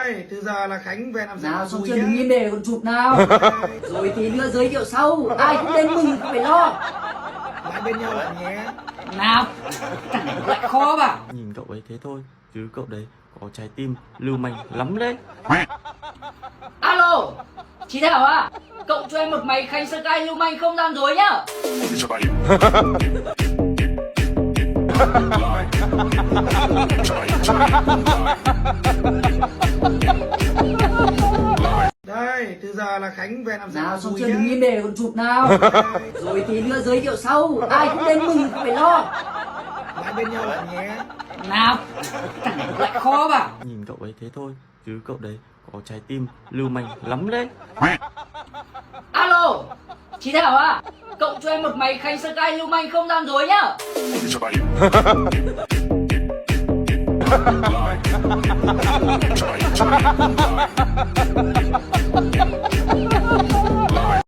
Đây, từ giờ là Khánh về làm Nào sao xong vui chưa, nhá. đứng yên để còn chụp nào. Rồi tí nữa giới thiệu sau, ai cũng đến mừng không phải lo. Lại bên nhau bạn nhé. Nào, thằng này lại khó vào. Nhìn cậu ấy thế thôi, chứ cậu đấy có trái tim lưu manh lắm đấy. Alo, chị Thảo à, cậu cho em một máy Khánh Sky lưu manh không gian dối nhá. Đây, từ giờ là Khánh về làm sao Nào xong vui chưa, nhá. đứng yên để còn chụp nào. Rồi tí nữa giới thiệu sau, ai cũng đến mừng không phải lo. Lại bên nhau bạn nhé. Nào, thằng này lại khó vào. Nhìn cậu ấy thế thôi, chứ cậu đấy có trái tim lưu manh lắm đấy. Alo, chị Thảo à, cậu cho em một máy Khánh Sky lưu manh không gian dối nhá.